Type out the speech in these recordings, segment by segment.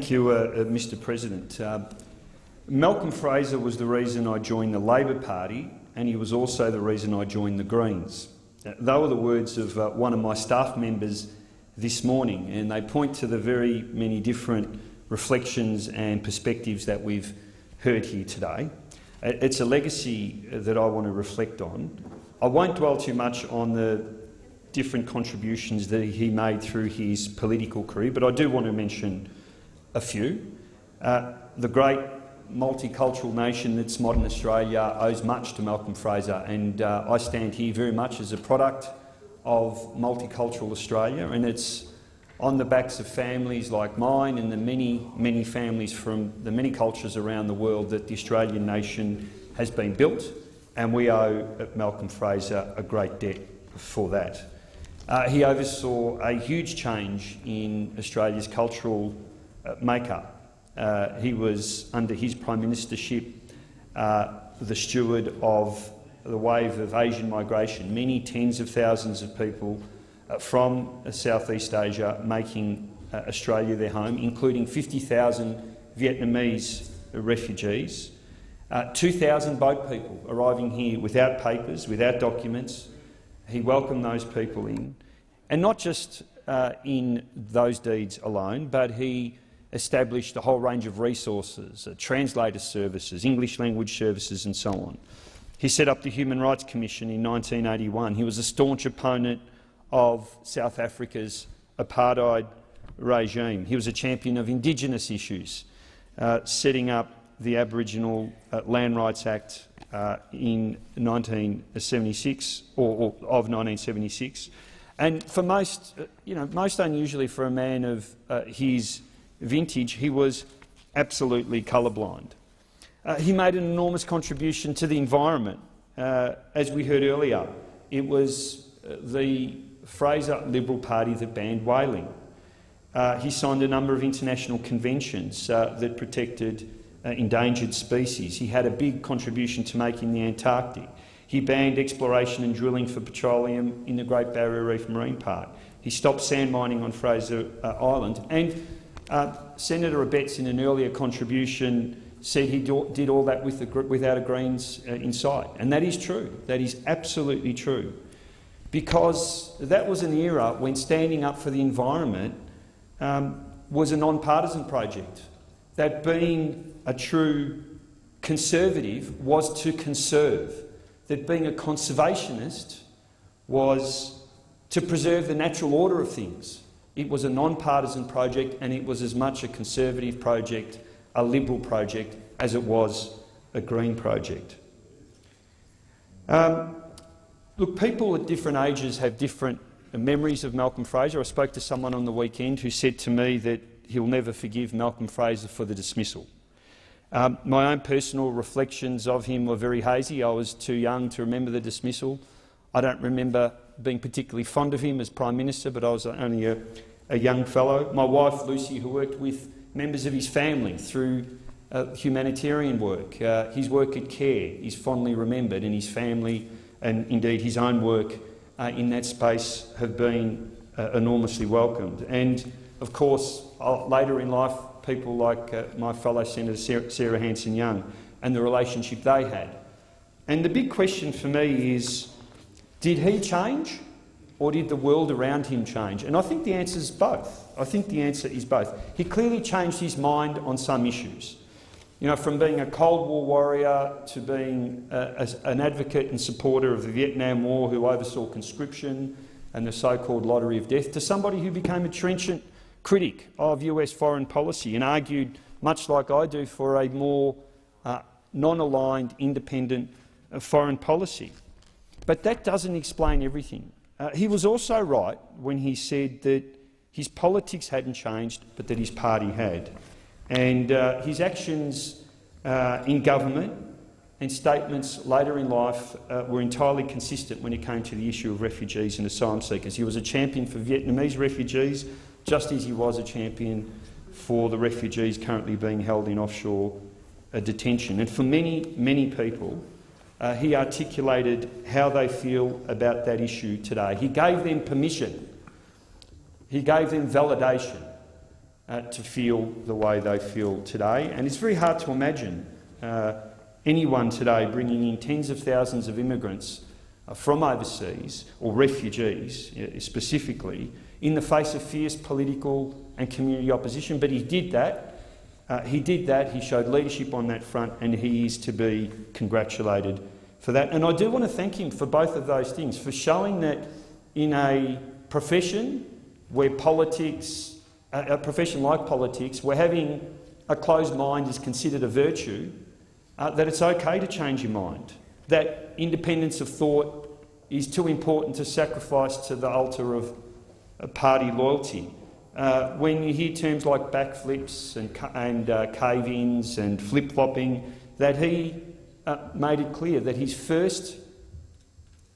Thank you, Mr. President. Malcolm Fraser was the reason I joined the Labor Party, and he was also the reason I joined the Greens. They were the words of one of my staff members this morning, and they point to the very many different reflections and perspectives that we've heard here today. It's a legacy that I want to reflect on. I won't dwell too much on the different contributions that he made through his political career, but I do want to mention a few. The great multicultural nation that's modern Australia owes much to Malcolm Fraser, and I stand here very much as a product of multicultural Australia, and it's on the backs of families like mine and the many, many families from the many cultures around the world that the Australian nation has been built, and we owe Malcolm Fraser a great debt for that. He oversaw a huge change in Australia's cultural makeup. He was, under his Prime Ministership, the steward of the wave of Asian migration, many tens of thousands of people from Southeast Asia making Australia their home, including 50,000 Vietnamese refugees, 2,000 boat people arriving here without papers, without documents. He welcomed those people in, and not just in those deeds alone, but he established a whole range of resources, translator services, English language services and so on. He set up the Human Rights Commission in 1981. He was a staunch opponent of South Africa's apartheid regime. He was a champion of indigenous issues, setting up the Aboriginal Land Rights Act in 1976, or of 1976. And for most, most unusually for a man of his vintage, he was absolutely colourblind. He made an enormous contribution to the environment. As we heard earlier, it was the Fraser Liberal Party that banned whaling. He signed a number of international conventions that protected endangered species. He had a big contribution to make in the Antarctic. He banned exploration and drilling for petroleum in the Great Barrier Reef Marine Park. He stopped sand mining on Fraser Island. And Senator Abetz, in an earlier contribution, said he did all that without a Greens in sight. And that is true. That is absolutely true. Because that was an era when standing up for the environment was a non-partisan project. That being a true conservative was to conserve. That being a conservationist was to preserve the natural order of things. It was a non-partisan project, and it was as much a conservative project, a liberal project, as it was a Green project. Look, people at different ages have different memories of Malcolm Fraser. I spoke to someone on the weekend who said to me that he'll never forgive Malcolm Fraser for the dismissal. My own personal reflections of him were very hazy. I was too young to remember the dismissal. I don't remember being particularly fond of him as Prime Minister, but I was only a young fellow. My wife, Lucy, who worked with members of his family through humanitarian work, his work at CARE is fondly remembered, and his family and indeed his own work in that space have been enormously welcomed. And of course, later in life, people like my fellow Senator Sarah Hanson-Young and the relationship they had. And the big question for me is, did he change, or did the world around him change? And I think the answer is both. I think the answer is both. He clearly changed his mind on some issues. From being a Cold War warrior to being an advocate and supporter of the Vietnam War who oversaw conscription and the so-called lottery of death, to somebody who became a trenchant critic of US foreign policy and argued, much like I do, for a more non-aligned, independent foreign policy. But that doesn't explain everything. He was also right when he said that his politics hadn't changed, but that his party had. And his actions in government and statements later in life were entirely consistent when it came to the issue of refugees and asylum seekers. He was a champion for Vietnamese refugees, just as he was a champion for the refugees currently being held in offshore detention. And for many, many people, he articulated how they feel about that issue today. He gave them permission. He gave them validation. to feel the way they feel today. And it's very hard to imagine anyone today bringing in tens of thousands of immigrants from overseas, or refugees specifically, in the face of fierce political and community opposition. But he did that. He showed leadership on that front, and he is to be congratulated for that. And I do want to thank him for both of those things, for showing that in a profession where politics, a profession like politics, where having a closed mind is considered a virtue, that it's okay to change your mind, that independence of thought is too important to sacrifice to the altar of party loyalty. When you hear terms like backflips and cave-ins and flip-flopping, that he made it clear that his first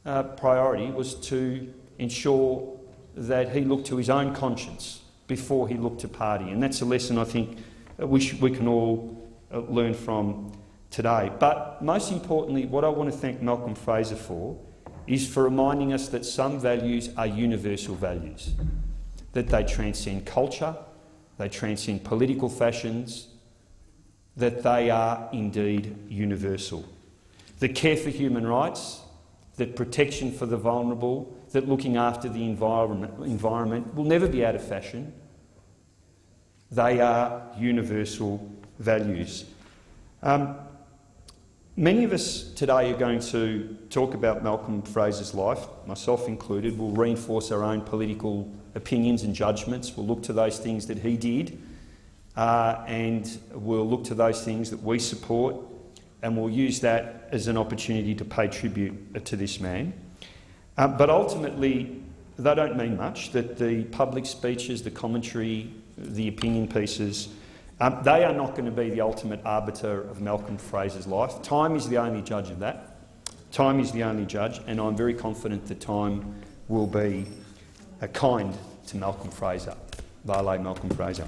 priority was to ensure that he looked to his own conscience before he looked to party. And that's a lesson I think we can all learn from today. But most importantly, what I want to thank Malcolm Fraser for is for reminding us that some values are universal values, that they transcend culture, they transcend political fashions, that they are indeed universal. The care for human rights, that protection for the vulnerable, that looking after the environment will never be out of fashion. They are universal values. Many of us today are going to talk about Malcolm Fraser's life, myself included. We'll reinforce our own political opinions and judgments. We'll look to those things that he did, and we'll look to those things that we support, and we'll use that as an opportunity to pay tribute to this man. But ultimately, they don't mean much, that the public speeches, the commentary, the opinion pieces, they are not going to be the ultimate arbiter of Malcolm Fraser's life. Time is the only judge of that. Time is the only judge, and I'm very confident that time will be kind to Malcolm Fraser. Vale Malcolm Fraser.